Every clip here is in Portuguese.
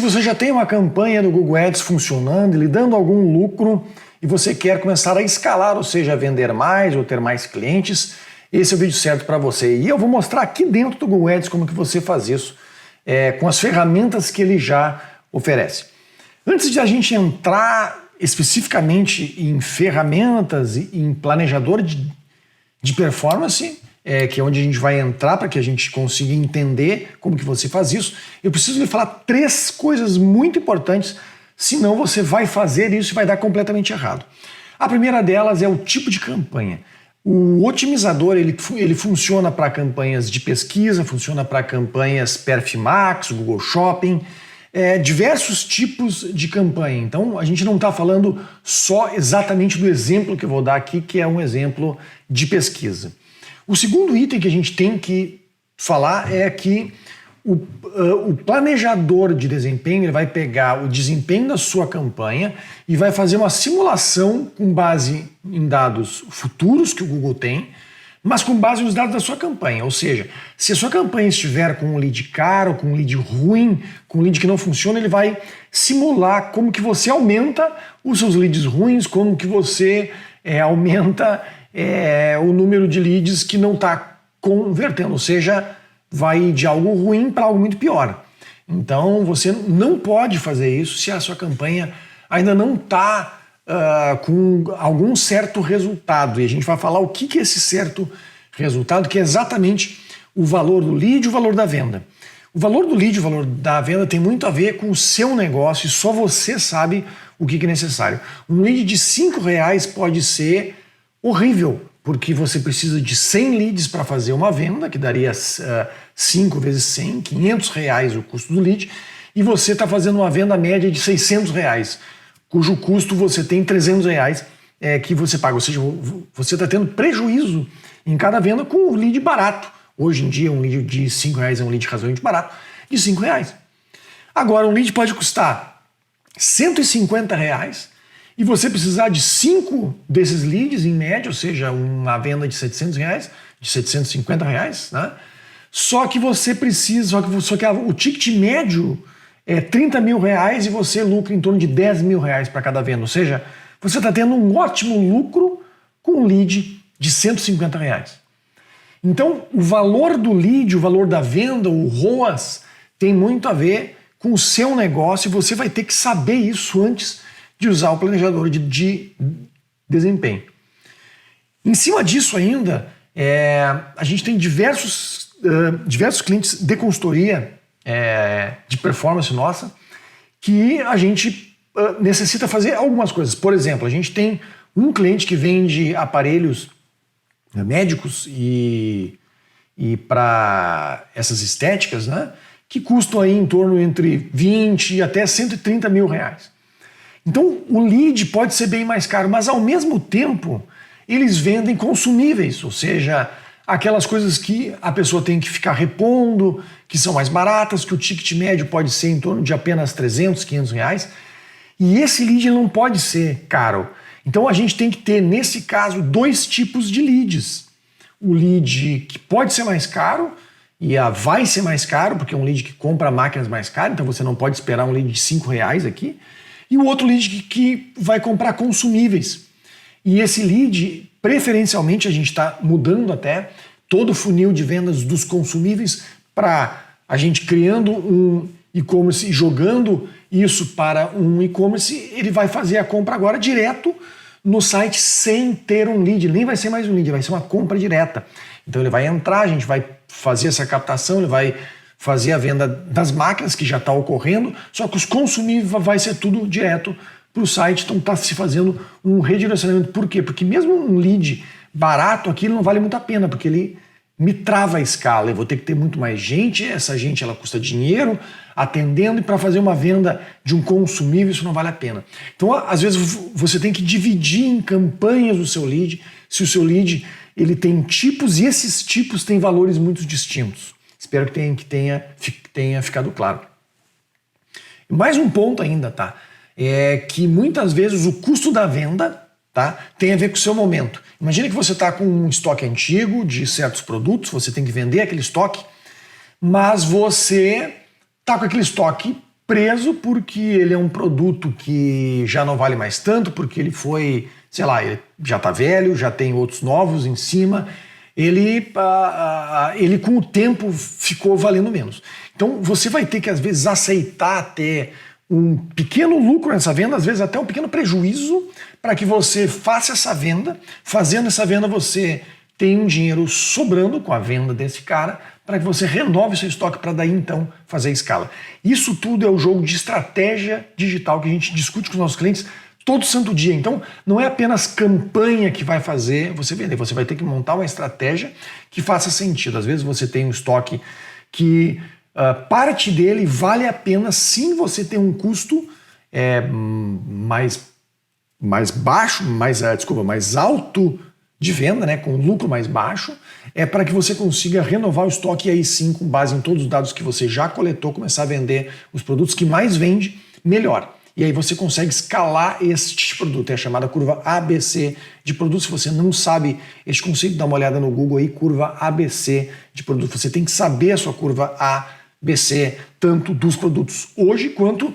você já tem uma campanha do Google Ads funcionando e lhe dando algum lucro e você quer começar a escalar, ou seja, vender mais ou ter mais clientes, esse é o vídeo certo para você. E eu vou mostrar aqui dentro do Google Ads como que você faz isso com as ferramentas que ele já oferece. Antes de a gente entrar especificamente em ferramentas e em planejador de performance, que é onde a gente vai entrar para que a gente consiga entender como que você faz isso, eu preciso lhe falar 3 coisas muito importantes, senão você vai fazer isso e vai dar completamente errado. A primeira delas é o tipo de campanha. O otimizador ele funciona para campanhas de pesquisa, funciona para campanhas Perfimax, Google Shopping, diversos tipos de campanha. Então a gente não está falando só exatamente do exemplo que eu vou dar aqui, que é um exemplo de pesquisa. O segundo item que a gente tem que falar é que o planejador de desempenho ele vai pegar o desempenho da sua campanha e vai fazer uma simulação com base em dados futuros que o Google tem, mas com base nos dados da sua campanha. Ou seja, se a sua campanha estiver com um lead caro, com um lead ruim, com um lead que não funciona, ele vai simular como que você aumenta os seus leads ruins, como que você aumenta o número de leads que não está convertendo, ou seja, vai de algo ruim para algo muito pior. Então você não pode fazer isso se a sua campanha ainda não está com algum certo resultado. E a gente vai falar o que é esse certo resultado, que é exatamente o valor do lead e o valor da venda. O valor do lead e o valor da venda tem muito a ver com o seu negócio e só você sabe o que é necessário. Um lead de R$5 pode ser horrível, porque você precisa de 100 leads para fazer uma venda, que daria 5 vezes 100, R$500 o custo do lead, e você está fazendo uma venda média de R$600, cujo custo você tem R$300 que você paga. Ou seja, você está tendo prejuízo em cada venda com um lead barato. Hoje em dia, um lead de R$5 é um lead razoavelmente barato, de R$5. Agora, um lead pode custar R$150 e você precisar de 5 desses leads em média, ou seja, uma venda de R$700, de R$750, né? Só que você precisa, só que o ticket médio é R$30 mil e você lucra em torno de R$10 mil para cada venda. Ou seja, você está tendo um ótimo lucro com um lead de R$150. Então, o valor do lead, o valor da venda, o ROAS, tem muito a ver com o seu negócio e você vai ter que saber isso antes de usar o planejador de desempenho. Em cima disso ainda, a gente tem diversos clientes de consultoria de performance nossa que a gente necessita fazer algumas coisas. Por exemplo, a gente tem um cliente que vende aparelhos médicos e para essas estéticas, né, que custam aí em torno entre 20 até R$130 mil. Então o lead pode ser bem mais caro, mas ao mesmo tempo eles vendem consumíveis, ou seja, aquelas coisas que a pessoa tem que ficar repondo, que são mais baratas, que o ticket médio pode ser em torno de apenas R$300, R$500, e esse lead não pode ser caro. Então a gente tem que ter, nesse caso, 2 tipos de leads. O lead que pode ser mais caro, e vai ser mais caro, porque é um lead que compra máquinas mais caras, então você não pode esperar um lead de R$5 aqui, e o outro lead que vai comprar consumíveis. E esse lead, preferencialmente, a gente está mudando até todo o funil de vendas dos consumíveis para a gente criando um e-commerce e jogando isso para um e-commerce, ele vai fazer a compra agora direto no site sem ter um lead. Nem vai ser mais um lead, vai ser uma compra direta. Então ele vai entrar, a gente vai fazer essa captação, ele vai fazer a venda das máquinas que já está ocorrendo, só que os consumíveis vai ser tudo direto para o site, então está se fazendo um redirecionamento. Por quê? Porque mesmo um lead barato aqui ele não vale muito a pena, porque ele me trava a escala, eu vou ter que ter muito mais gente, essa gente ela custa dinheiro atendendo, e para fazer uma venda de um consumível isso não vale a pena. Então às vezes você tem que dividir em campanhas o seu lead, se o seu lead ele tem tipos e esses tipos têm valores muito distintos. Espero que tenha ficado claro. Mais um ponto ainda, tá? É que muitas vezes o custo da venda, tá, tem a ver com o seu momento. Imagina que você está com um estoque antigo de certos produtos, você tem que vender aquele estoque, mas você está com aquele estoque preso porque ele é um produto que já não vale mais tanto, porque ele foi, sei lá, ele já está velho, já tem outros novos em cima, ele com o tempo ficou valendo menos. Então você vai ter que às vezes aceitar até um pequeno lucro nessa venda, às vezes até um pequeno prejuízo, para que você faça essa venda. Fazendo essa venda você tem um dinheiro sobrando com a venda desse cara, para que você renove seu estoque para daí então fazer escala. Isso tudo é o jogo de estratégia digital que a gente discute com os nossos clientes todo santo dia. Então não é apenas campanha que vai fazer você vender, você vai ter que montar uma estratégia que faça sentido. Às vezes você tem um estoque que parte dele vale a pena sim você ter um custo mais baixo, mais alto de venda, né, com lucro mais baixo, para que você consiga renovar o estoque e aí sim, com base em todos os dados que você já coletou, começar a vender os produtos que mais vende melhor. E aí você consegue escalar este produto, é a chamada curva ABC de produto. Se você não sabe este conceito, dá uma olhada no Google aí, curva ABC de produto. Você tem que saber a sua curva ABC, tanto dos produtos hoje quanto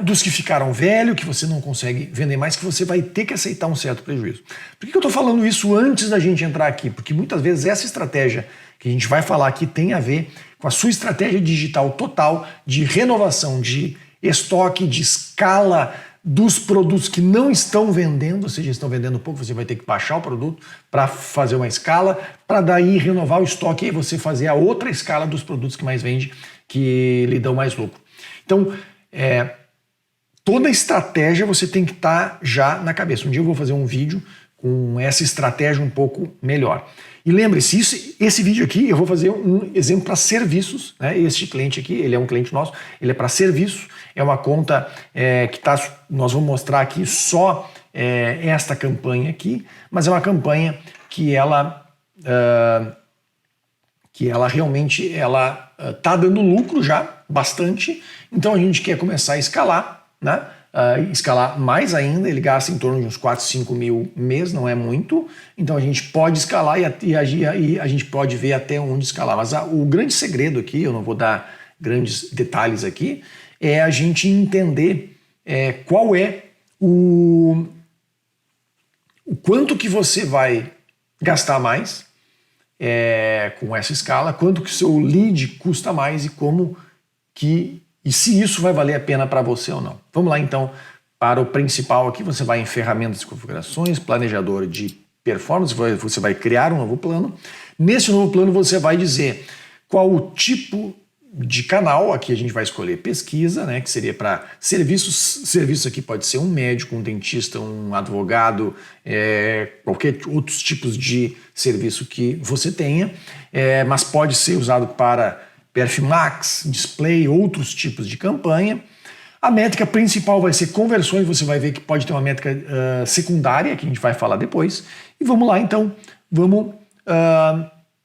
dos que ficaram velhos, que você não consegue vender mais, que você vai ter que aceitar um certo prejuízo. Por que eu estou falando isso antes da gente entrar aqui? Porque muitas vezes essa estratégia que a gente vai falar aqui tem a ver com a sua estratégia digital total de renovação de estoque, de escala dos produtos que não estão vendendo, ou seja, estão vendendo pouco, você vai ter que baixar o produto para fazer uma escala, para daí renovar o estoque e você fazer a outra escala dos produtos que mais vende, que lhe dão mais lucro. Então, toda estratégia você tem que estar já na cabeça. Um dia eu vou fazer um vídeo com essa estratégia um pouco melhor. E lembre-se, esse vídeo aqui eu vou fazer um exemplo para serviços, né? Este cliente aqui, ele é um cliente nosso, ele é para serviço, é uma conta nós vamos mostrar aqui só esta campanha aqui, mas é uma campanha que ela realmente está dando lucro já, bastante, então a gente quer começar a escalar, né? Escalar mais ainda, ele gasta em torno de uns 4, 5 mil mês, não é muito, então a gente pode escalar e a gente pode ver até onde escalar. Mas o grande segredo aqui, eu não vou dar grandes detalhes aqui, é a gente entender qual é o quanto que você vai gastar mais com essa escala, quanto que o seu lead custa mais e se isso vai valer a pena para você ou não. Vamos lá então para o principal aqui, você vai em ferramentas e configurações, planejador de performance, você vai criar um novo plano. Nesse novo plano você vai dizer qual o tipo de canal, aqui a gente vai escolher pesquisa, né, que seria para serviços. Serviço aqui pode ser um médico, um dentista, um advogado, qualquer outros tipos de serviço que você tenha, mas pode ser usado para Perf Max, display, outros tipos de campanha. A métrica principal vai ser conversões, você vai ver que pode ter uma métrica secundária, que a gente vai falar depois. E vamos lá então, vamos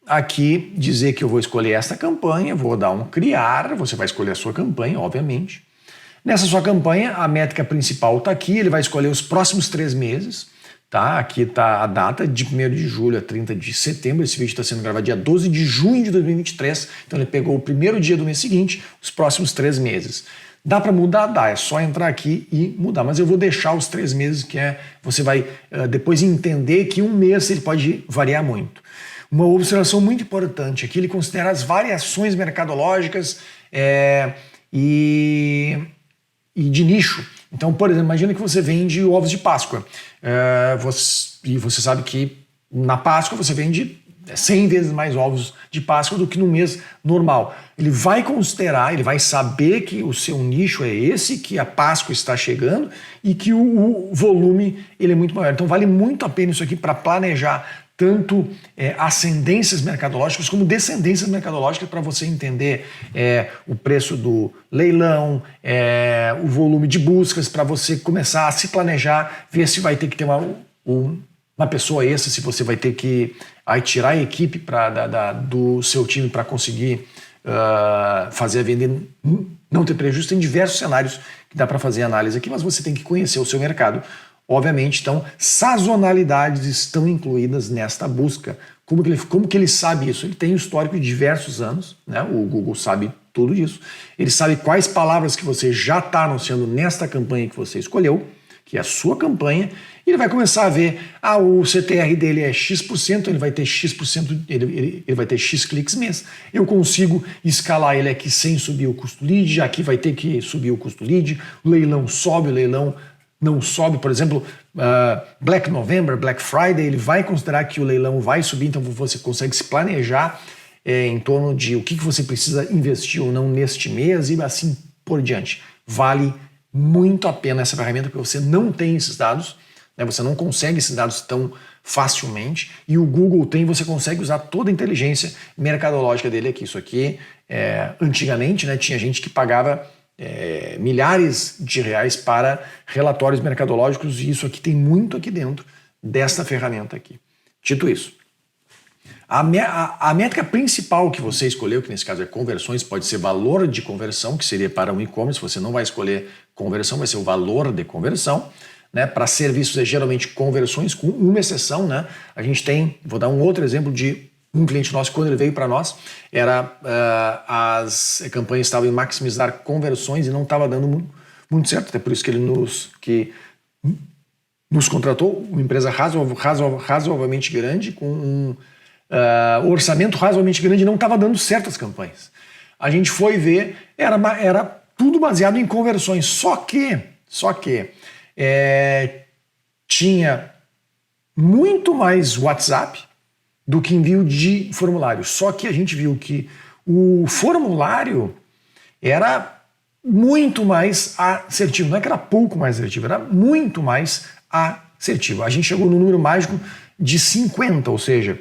aqui dizer que eu vou escolher essa campanha, vou dar um criar, você vai escolher a sua campanha, obviamente. Nessa sua campanha, a métrica principal está aqui, ele vai escolher os próximos 3 meses. Tá? Aqui está a data de 1º de julho a 30 de setembro, esse vídeo está sendo gravado dia 12 de junho de 2023, então ele pegou o primeiro dia do mês seguinte, os próximos 3 meses. Dá para mudar? Dá, é só entrar aqui e mudar, mas eu vou deixar os 3 meses, que você vai depois entender que um mês ele pode variar muito. Uma observação muito importante aqui, ele considera as variações mercadológicas e de nicho. Então, por exemplo, imagina que você vende ovos de Páscoa e você sabe que na Páscoa você vende 100 vezes mais ovos de Páscoa do que no mês normal. Ele vai considerar, ele vai saber que o seu nicho é esse, que a Páscoa está chegando e que o volume ele é muito maior. Então vale muito a pena isso aqui para planejar tanto ascendências mercadológicas como descendências mercadológicas para você entender o preço do leilão, o volume de buscas, para você começar a se planejar, ver se vai ter que ter uma pessoa extra, se você vai ter que tirar a equipe do seu time para conseguir fazer a venda não ter prejuízo. Tem diversos cenários que dá para fazer análise aqui, mas você tem que conhecer o seu mercado. Obviamente, então, sazonalidades estão incluídas nesta busca. Como que ele sabe isso? Ele tem um histórico de diversos anos, né? O Google sabe tudo isso. Ele sabe quais palavras que você já está anunciando nesta campanha que você escolheu, que é a sua campanha, e ele vai começar a ver, o CTR dele é X%, ele vai ter X%, ele vai ter X cliques mês. Eu consigo escalar ele aqui sem subir o custo lead, aqui vai ter que subir o custo lead, o leilão sobe, o leilão não sobe, por exemplo, Black November, Black Friday, ele vai considerar que o leilão vai subir, então você consegue se planejar em torno de o que você precisa investir ou não neste mês e assim por diante. Vale muito a pena essa ferramenta porque você não tem esses dados, né? Você não consegue esses dados tão facilmente e o Google tem, você consegue usar toda a inteligência mercadológica dele aqui. Isso aqui, antigamente, né, tinha gente que pagava milhares de reais para relatórios mercadológicos e isso aqui tem muito aqui dentro desta ferramenta aqui. Dito isso, a métrica principal que você escolheu, que nesse caso é conversões, pode ser valor de conversão, que seria para um e-commerce, você não vai escolher conversão, vai ser o valor de conversão. Né? Para serviços é geralmente conversões, com uma exceção. Né? A gente tem, vou dar um outro exemplo de um cliente nosso, quando ele veio para nós, as campanhas estavam em maximizar conversões e não estava dando muito certo, até por isso que ele nos contratou, uma empresa razoavelmente grande, com um orçamento razoavelmente grande e não estava dando certo as campanhas. A gente foi ver, era tudo baseado em conversões, só que tinha muito mais WhatsApp do que envio de formulário. Só que a gente viu que o formulário era muito mais assertivo. Não é que era pouco mais assertivo, era muito mais assertivo. A gente chegou no número mágico de 50, ou seja,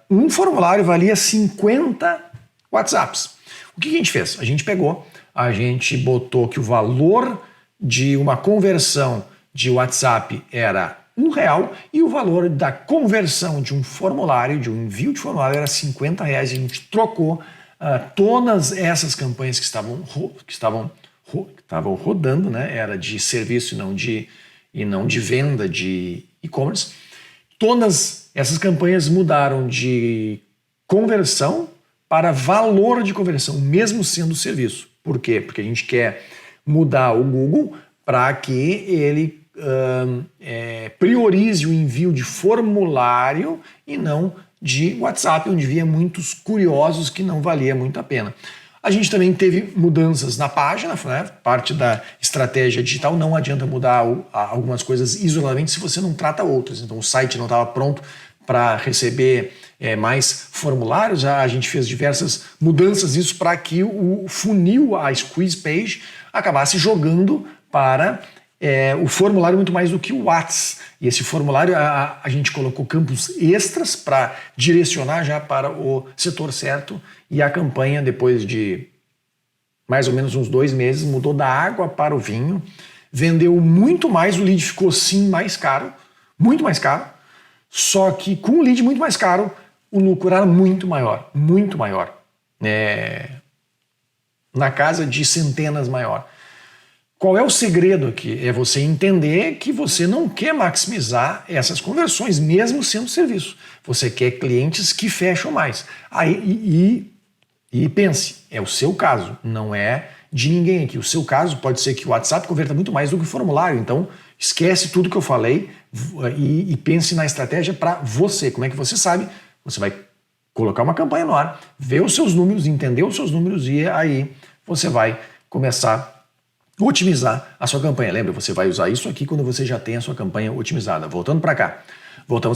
um formulário valia 50 WhatsApps. O que a gente fez? A gente botou que o valor de uma conversão de WhatsApp era R$1 e o valor da conversão de um formulário, de um envio de formulário, era R$50. A gente trocou todas essas campanhas que estavam rodando, né? Era de serviço e não de venda de e-commerce. Todas essas campanhas mudaram de conversão para valor de conversão, mesmo sendo serviço. Por quê? Porque a gente quer mudar o Google para que ele priorize o envio de formulário e não de WhatsApp, onde via muitos curiosos que não valia muito a pena. A gente também teve mudanças na página, né? Parte da estratégia digital, não adianta mudar algumas coisas isoladamente se você não trata outras. Então o site não estava pronto para receber mais formulários, a gente fez diversas mudanças isso para que o funil, a squeeze page, acabasse jogando para o formulário muito mais do que o WhatsApp. E esse formulário a gente colocou campos extras para direcionar já para o setor certo e a campanha, depois de mais ou menos uns 2 meses, mudou da água para o vinho, vendeu muito mais, o lead ficou sim mais caro, muito mais caro, só que com o lead muito mais caro, o lucro era muito maior, na casa de centenas maior. Qual é o segredo aqui? É você entender que você não quer maximizar essas conversões, mesmo sendo serviço. Você quer clientes que fecham mais. E pense, é o seu caso, não é de ninguém aqui. O seu caso pode ser que o WhatsApp converta muito mais do que o formulário. Então, esquece tudo que eu falei e pense na estratégia para você. Como é que você sabe? Você vai colocar uma campanha no ar, ver os seus números, entender os seus números e aí você vai começar a otimizar a sua campanha. Lembra, você vai usar isso aqui quando você já tem a sua campanha otimizada. Voltamos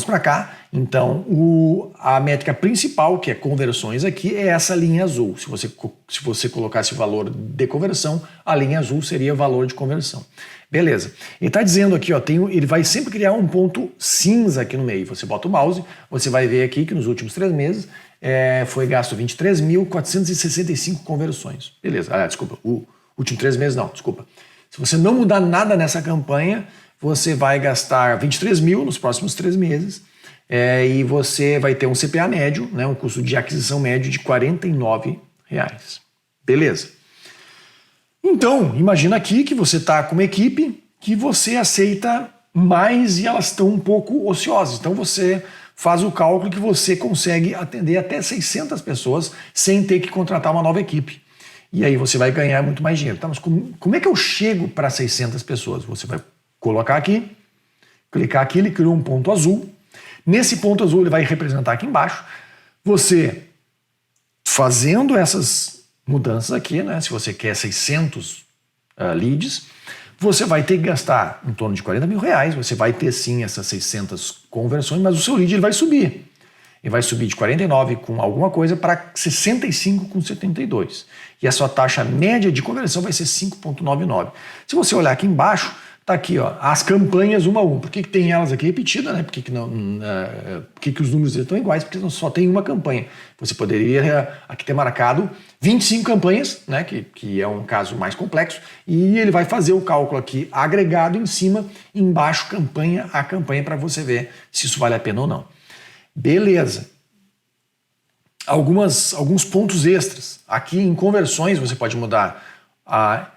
para cá. Então, a métrica principal, que é conversões aqui, é essa linha azul. Se você colocasse o valor de conversão, a linha azul seria o valor de conversão. Beleza. Ele está dizendo aqui, ó, ele vai sempre criar um ponto cinza aqui no meio. Você bota o mouse, você vai ver aqui que nos últimos 3 meses foi gasto 23.465 conversões. Beleza. Desculpa, últimos 3 meses não, desculpa. Se você não mudar nada nessa campanha, você vai gastar 23 mil nos próximos 3 meses e você vai ter um CPA médio, né, um custo de aquisição médio de R$49. Beleza. Então, imagina aqui que você está com uma equipe que você aceita mais e elas estão um pouco ociosas. Então você faz o cálculo que você consegue atender até 600 pessoas sem ter que contratar uma nova equipe. E aí você vai ganhar muito mais dinheiro. Tá, mas como é que eu chego para 600 pessoas? Você vai colocar aqui, clicar aqui, ele criou um ponto azul. Nesse ponto azul ele vai representar aqui embaixo. Você fazendo essas mudanças aqui, né? Se você quer 600 leads, você vai ter que gastar em torno de 40 mil reais, você vai ter sim essas 600 conversões, mas o seu lead ele vai subir. Ele vai subir de 49 com alguma coisa para 65 com 72. E a sua taxa média de conversão vai ser 5,99. Se você olhar aqui embaixo, tá aqui, ó, as campanhas uma a uma. Por que tem elas aqui repetidas, né? Por que os números estão iguais? Porque só tem uma campanha. Você poderia aqui ter marcado 25 campanhas, né? Que é um caso mais complexo, e ele vai fazer o cálculo aqui agregado em cima, embaixo campanha a campanha para você ver se isso vale a pena ou não. Beleza. Alguns pontos extras. Aqui em conversões você pode mudar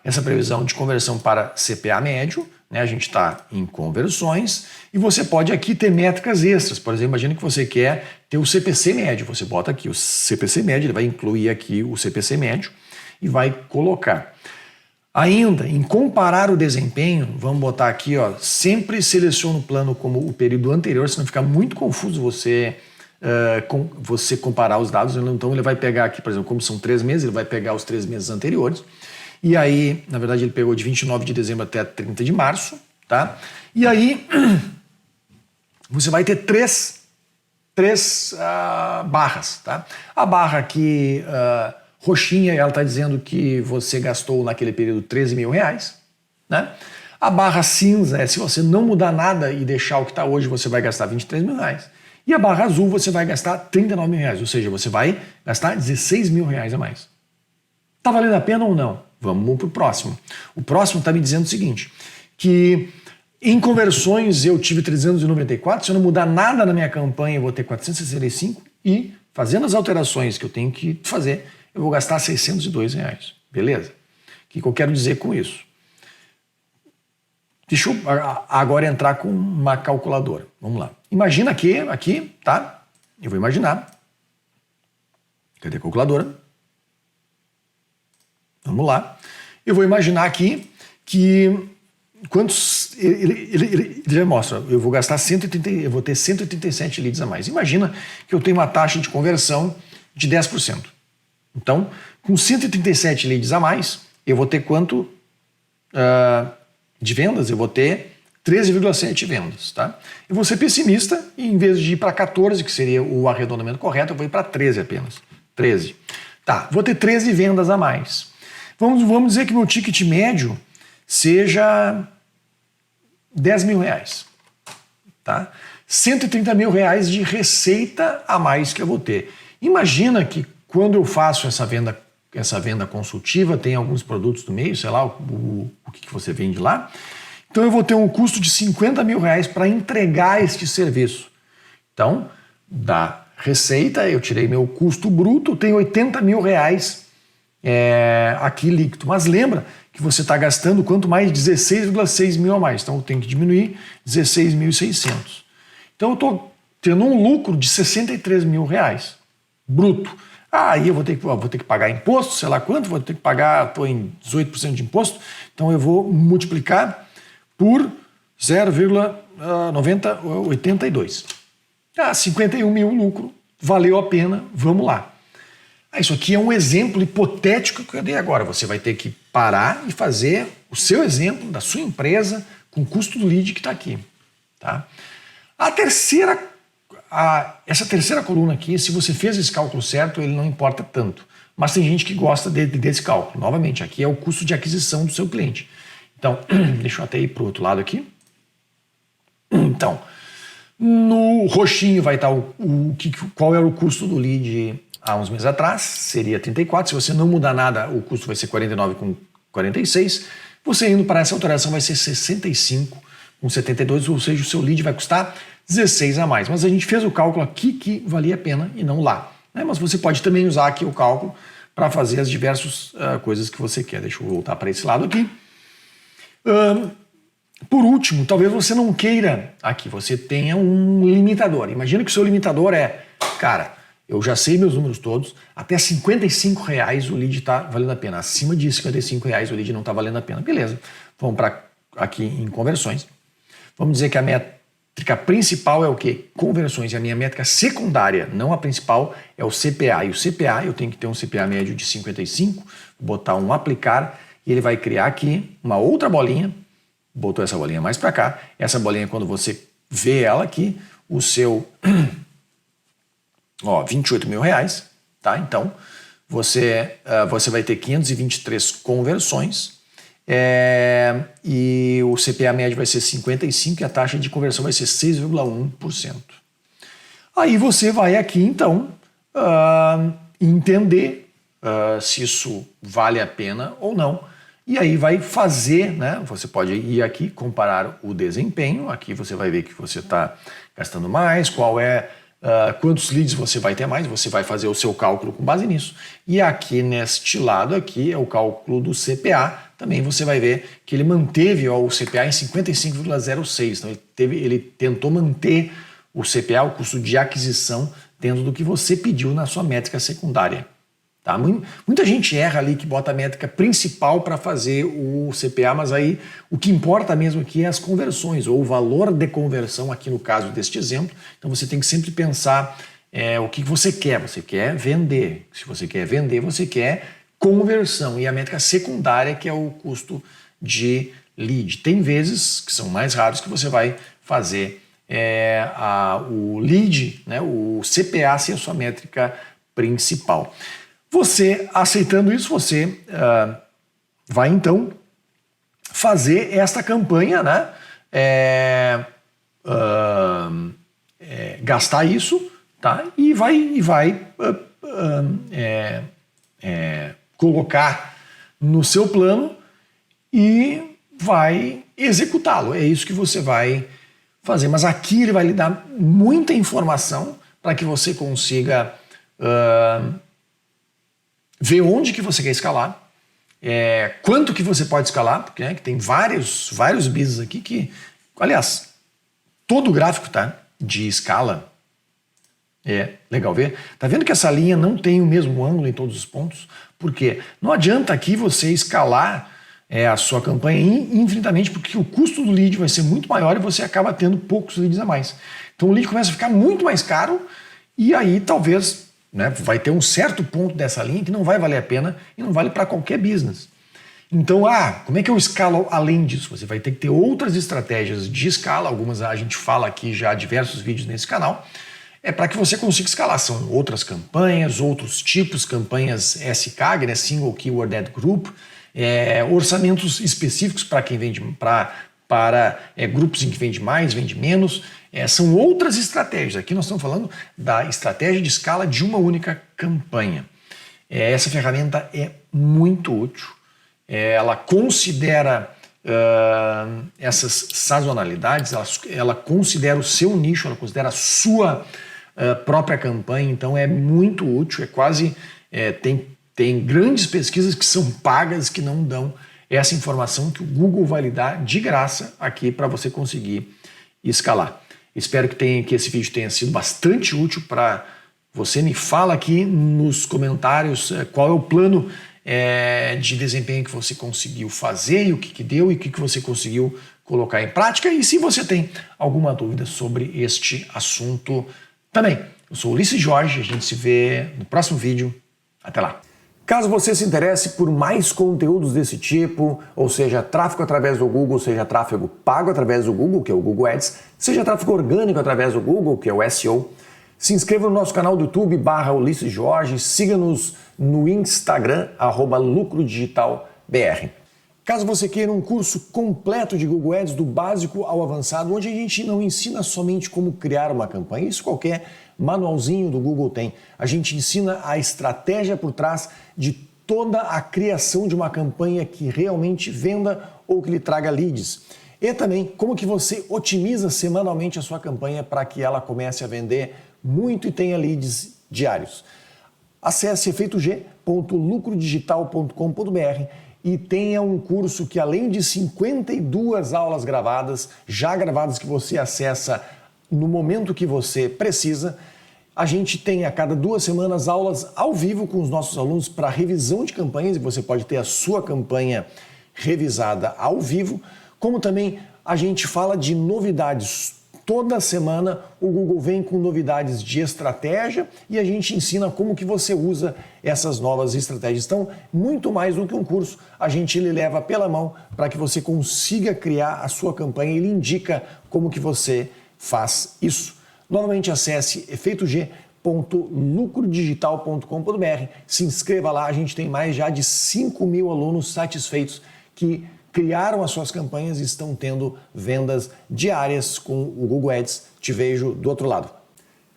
essa previsão de conversão para CPA médio, né? A gente está em conversões e você pode aqui ter métricas extras. Por exemplo, imagine que você quer ter o CPC médio. Você bota aqui o CPC médio, ele vai incluir aqui o CPC médio e vai colocar. Ainda, em comparar o desempenho, vamos botar aqui, ó, sempre seleciona o plano como o período anterior, senão fica muito confuso você comparar os dados. Então ele vai pegar aqui, por exemplo, como são 3 meses, ele vai pegar os 3 meses anteriores. E aí, na verdade, ele pegou de 29 de dezembro até 30 de março, tá? E aí, você vai ter três barras, tá? A barra aqui, roxinha, ela está dizendo que você gastou naquele período 13 mil reais, né? A barra cinza é se você não mudar nada e deixar o que está hoje, você vai gastar 23 mil reais. E a barra azul você vai gastar 39 mil reais, ou seja, você vai gastar 16 mil reais a mais. Tá valendo a pena ou não? Vamos para o próximo. O próximo está me dizendo o seguinte, que em conversões eu tive 394, se eu não mudar nada na minha campanha eu vou ter 465 e fazendo as alterações que eu tenho que fazer, eu vou gastar 602 reais. Beleza? O que eu quero dizer com isso? Deixa eu agora entrar com uma calculadora. Vamos lá. Imagina que aqui, tá? Eu vou imaginar. Cadê a calculadora? Vamos lá. Eu vou imaginar aqui que quantos ele já mostra. Eu vou gastar 130, eu vou ter 187 leads a mais. Imagina que eu tenho uma taxa de conversão de 10%. Então, com 137 leads a mais, eu vou ter quanto de vendas? Eu vou ter 13,7 vendas, tá? Eu vou ser pessimista e em vez de ir para 14, que seria o arredondamento correto, eu vou ir para 13 apenas. 13. Tá, vou ter 13 vendas a mais. Vamos dizer que meu ticket médio seja 10 mil reais, tá? 130 mil reais de receita a mais que eu vou ter. Imagina que quando eu faço essa venda consultiva, tem alguns produtos no meio, sei lá, o que você vende lá. Então eu vou ter um custo de 50 mil reais para entregar este serviço. Então, da receita, eu tirei meu custo bruto, tem 80 mil reais aqui líquido. Mas lembra que você está gastando quanto mais? 16,6 mil a mais. Então eu tenho que diminuir 16.600. Então eu estou tendo um lucro de 63 mil reais bruto. Aí eu vou ter que pagar imposto, sei lá quanto, vou ter que pagar, estou em 18% de imposto, então eu vou multiplicar por 0,82. 51 mil lucro, valeu a pena, vamos lá. Isso aqui é um exemplo hipotético que eu dei agora. Você vai ter que parar e fazer o seu exemplo da sua empresa com o custo do lead que está aqui. Tá? Essa terceira coluna aqui, se você fez esse cálculo certo, ele não importa tanto. Mas tem gente que gosta desse cálculo. Novamente, aqui é o custo de aquisição do seu cliente. Então, deixa eu até ir para o outro lado aqui. Então, no roxinho vai estar qual era o custo do lead há uns meses atrás, seria 34. Se você não mudar nada, o custo vai ser 49 com 46. Você indo para essa alteração vai ser 65 com 72, ou seja, o seu lead vai custar 16 a mais. Mas a gente fez o cálculo aqui que valia a pena e não lá. Né? Mas você pode também usar aqui o cálculo para fazer as diversas coisas que você quer. Deixa eu voltar para esse lado aqui. por último, talvez você não queira aqui, você tenha um limitador. Imagina que o seu limitador é, cara, eu já sei meus números todos, até R$55 o lead está valendo a pena. Acima de R$55 o lead não está valendo a pena. Beleza, vamos para aqui em conversões. Vamos dizer que a métrica principal é o quê? Conversões. E a minha métrica secundária, não a principal, é o CPA. E o CPA, eu tenho que ter um CPA médio de 55, botar um aplicar, e ele vai criar aqui uma outra bolinha, botou essa bolinha mais para cá. Essa bolinha, quando você vê ela aqui, o seu... Ó, R$28.000, tá? Então, você vai ter 523 conversões e o CPA médio vai ser 55 e a taxa de conversão vai ser 6,1%. Aí você vai aqui, então, entender se isso vale a pena ou não. E aí vai fazer, né? Você pode ir aqui, comparar o desempenho. Aqui você vai ver que você está gastando mais, quantos leads você vai ter mais, você vai fazer o seu cálculo com base nisso. E aqui neste lado aqui é o cálculo do CPA, também você vai ver que ele manteve o CPA em 55,06, então ele tentou manter o CPA, o custo de aquisição, dentro do que você pediu na sua métrica secundária. Tá? Muita gente erra ali que bota a métrica principal para fazer o CPA, mas aí o que importa mesmo aqui é as conversões, ou o valor de conversão aqui no caso deste exemplo. Então você tem que sempre pensar o que você quer. Você quer vender. Se você quer vender, você quer conversão. E a métrica secundária que é o custo de lead. Tem vezes, que são mais raros, que você vai fazer o lead, né, o CPA ser a sua métrica principal. Você, aceitando isso, você vai então fazer esta campanha, né? Gastar isso, tá? E vai colocar no seu plano e vai executá-lo. É isso que você vai fazer. Mas aqui ele vai lhe dar muita informação para que você consiga ver onde que você quer escalar, quanto que você pode escalar, porque que tem vários business aqui que, aliás, todo o gráfico de escala é legal ver. Tá vendo que essa linha não tem o mesmo ângulo em todos os pontos? Por quê? Não adianta aqui você escalar a sua campanha infinitamente, porque o custo do lead vai ser muito maior e você acaba tendo poucos leads a mais. Então o lead começa a ficar muito mais caro e aí talvez... né, vai ter um certo ponto dessa linha que não vai valer a pena e não vale para qualquer business. Então, como é que eu escalo além disso? Você vai ter que ter outras estratégias de escala, algumas a gente fala aqui já diversos vídeos nesse canal, para que você consiga escalar. São outras campanhas, outros tipos, campanhas SKAG, né, Single Keyword Ad Group, orçamentos específicos para quem vende, para grupos em que vende mais, vende menos. São outras estratégias. Aqui nós estamos falando da estratégia de escala de uma única campanha. Essa ferramenta é muito útil. Ela considera essas sazonalidades, ela considera o seu nicho, ela considera a sua própria campanha, então é muito útil, tem grandes pesquisas que são pagas, que não dão essa informação que o Google vai lhe dar de graça aqui para você conseguir escalar. Espero que esse vídeo tenha sido bastante útil para você. Me fala aqui nos comentários qual é o plano de desempenho que você conseguiu fazer e o que deu e o que você conseguiu colocar em prática. E se você tem alguma dúvida sobre este assunto também. Eu sou Ulisses Jorge, a gente se vê no próximo vídeo. Até lá! Caso você se interesse por mais conteúdos desse tipo, ou seja, tráfego através do Google, seja tráfego pago através do Google, que é o Google Ads, seja tráfego orgânico através do Google, que é o SEO, se inscreva no nosso canal do YouTube, /Ulisses Jorge, siga-nos no Instagram, @lucrodigitalbr. Caso você queira um curso completo de Google Ads, do básico ao avançado, onde a gente não ensina somente como criar uma campanha, isso qualquer manualzinho do Google tem. A gente ensina a estratégia por trás de toda a criação de uma campanha que realmente venda ou que lhe traga leads. E também como que você otimiza semanalmente a sua campanha para que ela comece a vender muito e tenha leads diários. Acesse efeitog.lucrodigital.com.br e tenha um curso que, além de 52 aulas gravadas, já gravadas, que você acessa no momento que você precisa, a gente tem a cada 2 semanas aulas ao vivo com os nossos alunos para revisão de campanhas, e você pode ter a sua campanha revisada ao vivo, como também a gente fala de novidades. Toda semana o Google vem com novidades de estratégia e a gente ensina como que você usa essas novas estratégias. Então, muito mais do que um curso, a gente lhe leva pela mão para que você consiga criar a sua campanha e lhe indica como que você faz isso. Novamente, acesse efeitog.lucrodigital.com.br, se inscreva lá, a gente tem mais já de 5.000 alunos satisfeitos que criaram as suas campanhas e estão tendo vendas diárias com o Google Ads. Te vejo do outro lado.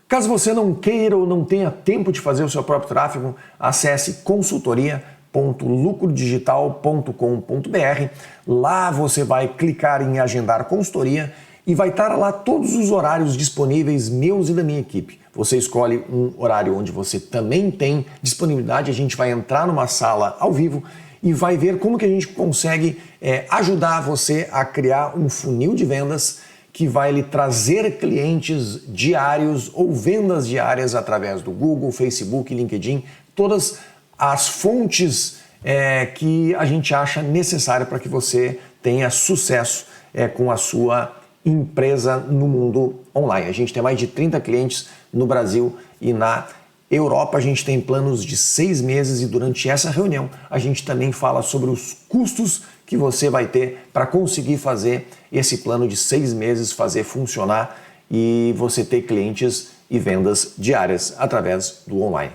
Caso você não queira ou não tenha tempo de fazer o seu próprio tráfego, acesse consultoria.lucrodigital.com.br. Lá você vai clicar em agendar consultoria e vai estar lá todos os horários disponíveis meus e da minha equipe. Você escolhe um horário onde você também tem disponibilidade, a gente vai entrar numa sala ao vivo e vai ver como que a gente consegue ajudar você a criar um funil de vendas que vai lhe trazer clientes diários ou vendas diárias através do Google, Facebook, LinkedIn, todas as fontes que a gente acha necessária para que você tenha sucesso com a sua empresa no mundo online. A gente tem mais de 30 clientes no Brasil e na Europa. A gente tem planos de 6 meses e durante essa reunião a gente também fala sobre os custos que você vai ter para conseguir fazer esse plano de 6 meses, fazer funcionar e você ter clientes e vendas diárias através do online.